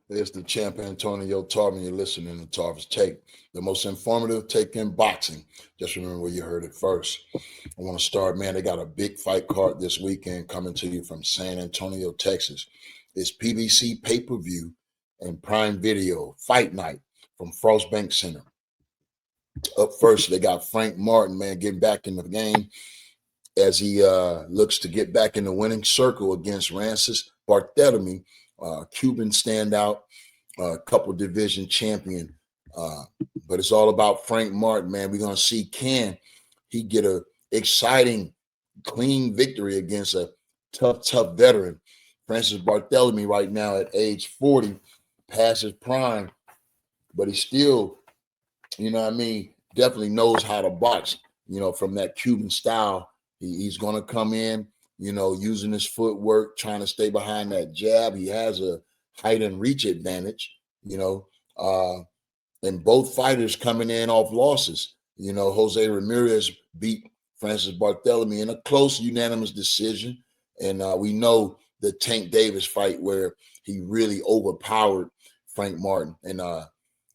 It's the champ Antonio Tarver. You're listening to Tarver's Take, the most informative take in boxing. Just remember where you heard it first. I want to start, man. They got a big fight card this weekend coming to you from San Antonio, Texas. It's PBC pay-per-view and Prime Video Fight Night from Frostbank Center. Up first, they got Frank Martin, man, getting back in the game as he looks to get back in the winning circle against Ramos Bartholomew, Cuban standout, couple division champion. But it's all about Frank Martin, man. We're going to see, can he get a exciting, clean victory against a tough veteran. Francis Bartholomew right now at age 40, past his prime, but he still, definitely knows how to box, from that Cuban style. He's going to come in, using his footwork, trying to stay behind that jab. He has a height and reach advantage, and both fighters coming in off losses. Jose Ramirez beat Francis Bartholomew in a close, unanimous decision. And we know the Tank Davis fight where he really overpowered Frank Martin. And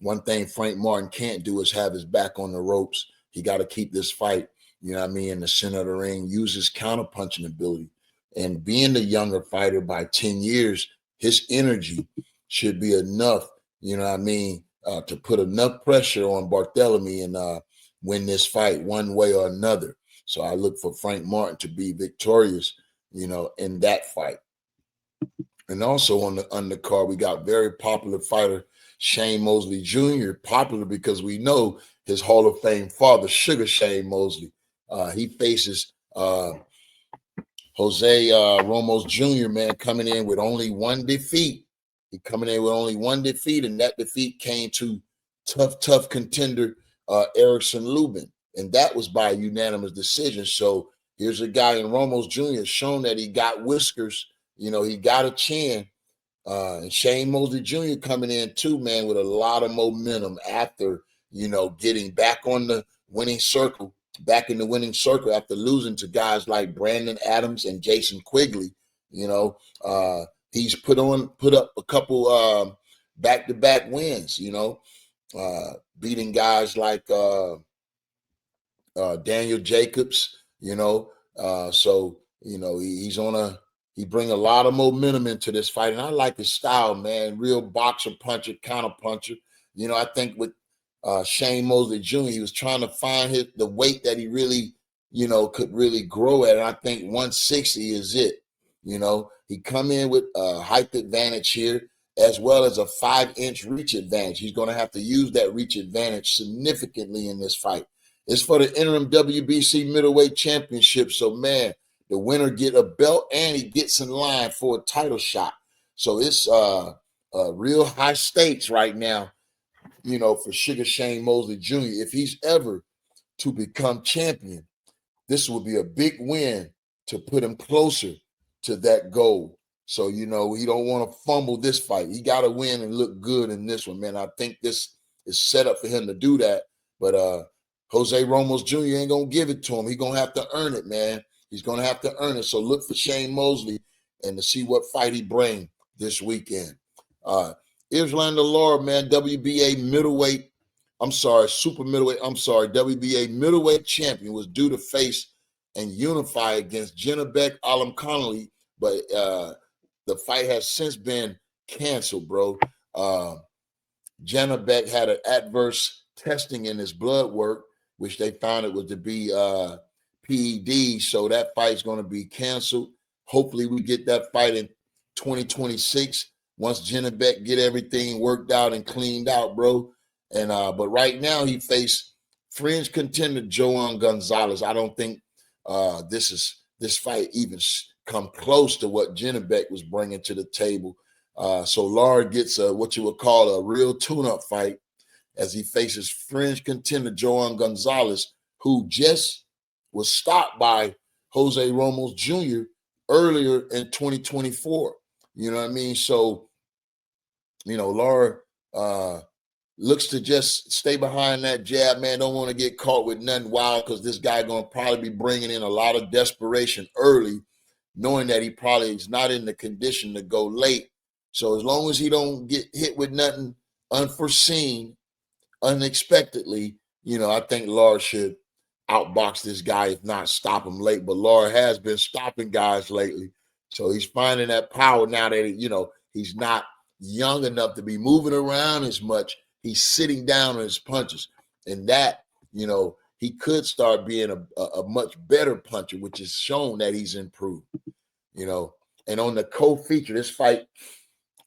one thing Frank Martin can't do is have his back on the ropes. He got to keep this fight, in the center of the ring, use his counter-punching ability. And being the younger fighter by 10 years, his energy should be enough, to put enough pressure on Bartholomew and win this fight one way or another. So I look for Frank Martin to be victorious, in that fight. And also on the undercard, we got very popular fighter Shane Mosley Jr., popular because we know his Hall of Fame father, Sugar Shane Mosley. He faces Jose Ramos Jr., man, coming in with only one defeat. He coming in with only one defeat, and that defeat came to tough contender Erickson Lubin, and that was by unanimous decision. So here's a guy in Ramos Jr. shown that he got whiskers, he got a chin. And Shane Mosley Jr. coming in too, man, with a lot of momentum after, getting back on the winning circle, back in the winning circle after losing to guys like Brandon Adams and Jason Quigley. He's put up a couple back-to-back wins, beating guys like Daniel Jacobs, so, he bring a lot of momentum into this fight. And I like his style, man, real boxer, puncher, counter puncher. I think with Shane Mosley Jr., he was trying to find the weight that he really, could really grow at. And I think 160 is it. He come in with a height advantage here, as well as a 5-inch reach advantage. He's going to have to use that reach advantage significantly in this fight. It's for the interim WBC middleweight championship. So, man, the winner get a belt and he gets in line for a title shot. So it's real high stakes right now, for Sugar Shane Mosley Jr. If he's ever to become champion, this will be a big win to put him closer to that goal. So, he don't want to fumble this fight. He got to win and look good in this one, man. I think this is set up for him to do that. But Jose Ramos Jr. ain't going to give it to him. He's going to have to earn it, man. He's going to have to earn it. So look for Shane Mosley and to see what fight he bring this weekend. Islam Lara, man, WBA middleweight champion was due to face and unify against Jenabek Alam Connolly, but the fight has since been canceled, bro. Jenabek had an adverse testing in his blood work, which they found it was to be PED, so that fight's going to be canceled. Hopefully we get that fight in 2026 once Jenabek get everything worked out and cleaned out, bro. And but right now he faced fringe contender Joan Gonzalez. I don't think this fight even come close to what Jenabek was bringing to the table. So Lara gets what you would call a real tune-up fight as he faces fringe contender Joan Gonzalez, who just was stopped by Jose Ramos Jr. earlier in 2024. You know what I mean? So, Lara looks to just stay behind that jab, man. Don't want to get caught with nothing wild because this guy going to probably be bringing in a lot of desperation early, knowing that he probably is not in the condition to go late So as long as he don't get hit with nothing unforeseen, unexpectedly, I think Lara should outbox this guy, if not stop him late. But Lara has been stopping guys lately. So he's finding that power now that, he's not young enough to be moving around as much. He's sitting down on his punches. And that, he could start being a much better puncher, which has shown that he's improved, And on the co-feature, this fight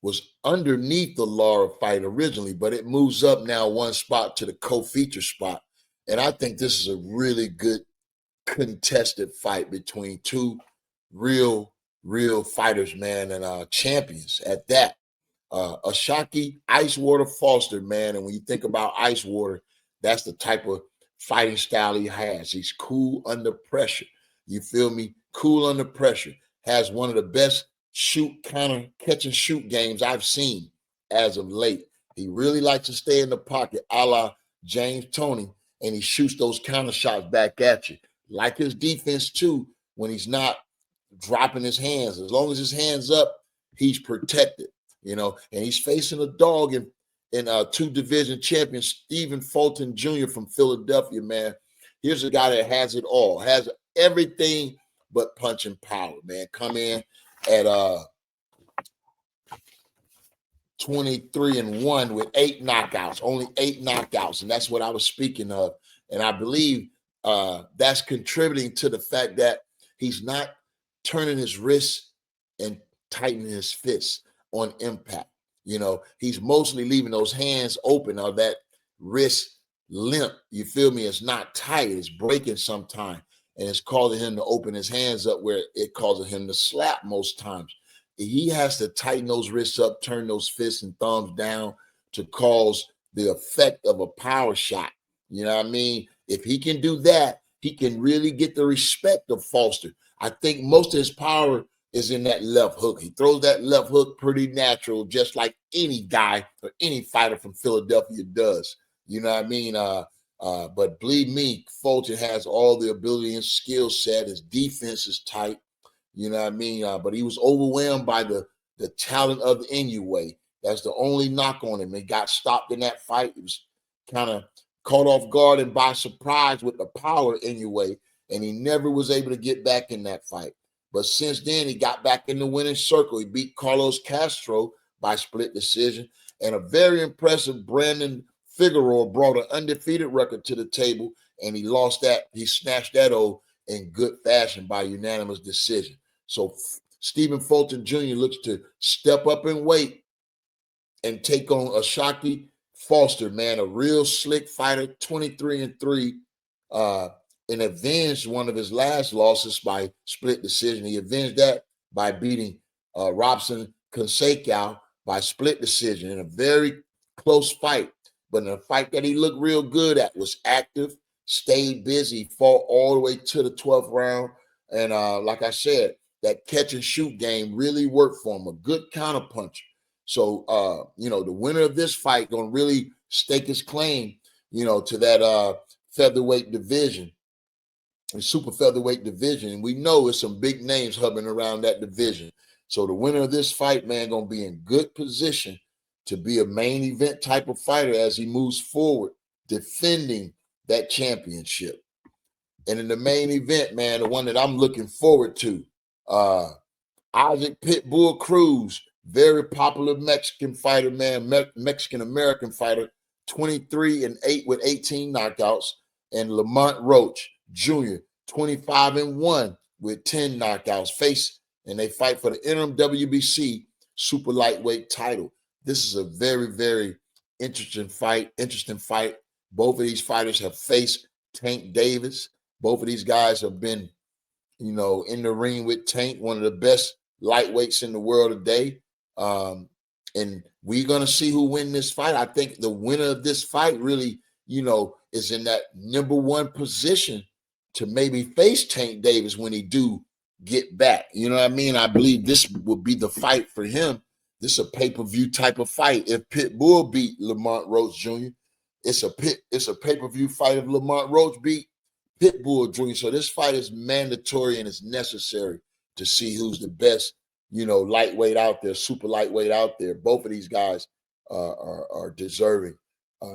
was underneath the Lara fight originally, but it moves up now one spot to the co-feature spot. And I think this is a really good contested fight between two real fighters, man, and champions at that. Ashaki Ice Water Foster, man. And when you think about Ice Water, that's the type of fighting style he has. He's cool under pressure. You feel me? Cool under pressure. Has one of the best catch and shoot games I've seen as of late. He really likes to stay in the pocket, a la James Toney, and he shoots those counter shots back at you. Like his defense, too, when he's not dropping his hands. As long as his hands up, he's protected, and he's facing a dog in two division champions, Stephen Fulton Jr. from Philadelphia, man. Here's a guy that has it all, has everything but punching power, man. Come in at 23-1 with 8 knockouts, only 8 knockouts. And that's what I was speaking of. And I believe that's contributing to the fact that he's not turning his wrists and tightening his fists on impact. He's mostly leaving those hands open, or that wrist limp. You feel me? It's not tight. It's breaking sometimes. And it's causing him to open his hands up where it causes him to slap most times. He has to tighten those wrists up, turn those fists and thumbs down to cause the effect of a power shot. You know what I mean? If he can do that, he can really get the respect of Foster. I think most of his power is in that left hook. He throws that left hook pretty natural, just like any guy or any fighter from Philadelphia does. You know what I mean? But believe me, Fulton has all the ability and skill set. His defense is tight. You know what I mean? But he was overwhelmed by the talent of the Inoue. That's the only knock on him. He got stopped in that fight. He was kind of caught off guard and by surprise with the power Inoue, and he never was able to get back in that fight. But since then, he got back in the winning circle. He beat Carlos Castro by split decision, and a very impressive Brandon Figueroa brought an undefeated record to the table, and he lost that. He snatched that in good fashion by unanimous decision. So Stephen Fulton Jr. looks to step up in weight and take on Ashaki Foster, man, a real slick fighter, 23-3, and avenged one of his last losses by split decision. He avenged that by beating Robson Consequao by split decision in a very close fight. But in a fight that he looked real good at, was active, stayed busy, fought all the way to the 12th round. And like I said, that catch and shoot game really worked for him, a good counterpuncher. So, the winner of this fight going to really stake his claim, to that featherweight division, and super featherweight division. And we know it's some big names hovering around that division. So the winner of this fight, man, going to be in good position to be a main event type of fighter as he moves forward, defending that championship. And in the main event, man, the one that I'm looking forward to, Isaac Pitbull Cruz, very popular Mexican fighter, man, Mexican-American fighter, 23-8 with 18 knockouts, and Lamont Roach Jr., 25-1 with 10 knockouts. And they fight for the interim WBC super lightweight title. This is a very, very interesting fight. Both of these fighters have faced Tank Davis. Both of these guys have been, in the ring with Tank, one of the best lightweights in the world today. And we're going to see who wins this fight. I think the winner of this fight really, is in that number one position to maybe face Tank Davis when he do get back. You know what I mean? I believe this will be the fight for him. This is a pay-per-view type of fight. If Pitbull beat Lamont Roach Jr., it's a pay-per-view fight. If Lamont Roach beat Pitbull Jr., so this fight is mandatory and it's necessary to see who's the best lightweight out there, super lightweight out there. Both of these guys are deserving.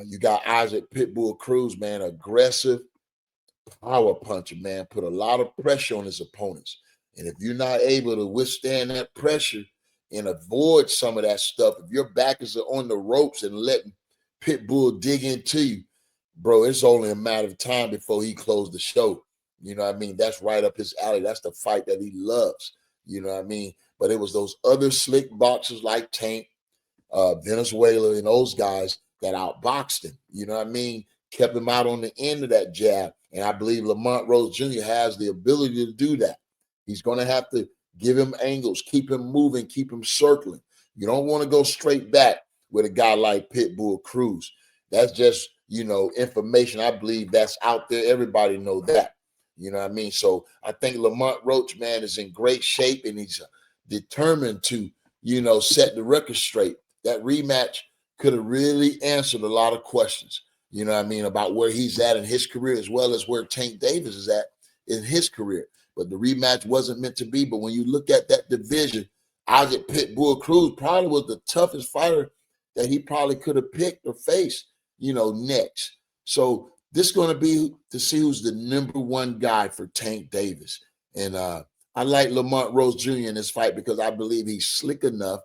You got Isaac Pitbull Cruz, man, aggressive power puncher, man, put a lot of pressure on his opponents. And if you're not able to withstand that pressure and avoid some of that stuff, if your back is on the ropes and letting Pitbull dig into you, bro, it's only a matter of time before he closed the show. You know what I mean? That's right up his alley. That's the fight that he loves. You know what I mean? But it was those other slick boxers like Tank, Venezuela, and those guys that outboxed him. You know what I mean? Kept him out on the end of that jab. And I believe Lamont Rose Jr. has the ability to do that. He's going to have to give him angles, keep him moving, keep him circling. You don't want to go straight back with a guy like Pitbull Cruz. That's just, information I believe that's out there. Everybody know that. You know what I mean? So I think Lamont Roach, man, is in great shape, and he's determined to, set the record straight. That rematch could have really answered a lot of questions, about where he's at in his career, as well as where Tank Davis is at in his career. But the rematch wasn't meant to be. But when you look at that division, Isaac Pitbull Cruz probably was the toughest fighter that he probably could have picked or faced, next. So this is going to be to see who's the number one guy for Tank Davis. And I like Lamont Rose Jr. in this fight because I believe he's slick enough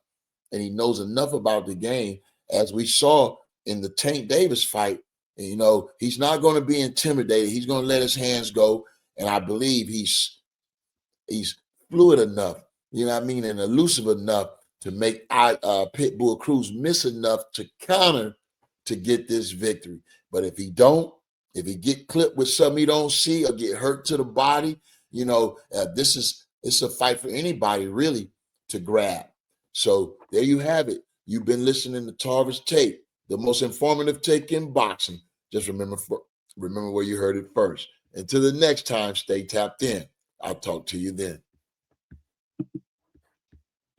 and he knows enough about the game, as we saw in the Tank Davis fight. And, he's not going to be intimidated. He's going to let his hands go. And I believe he's fluid enough, and elusive enough to make Pitbull Cruz miss enough to counter to get this victory. But if he get clipped with something he don't see or get hurt to the body, it's a fight for anybody really to grab. So there you have it. You've been listening to Tarver's Take, the most informative take in boxing. Just remember where you heard it first. Until the next time, stay tapped in. I'll talk to you then.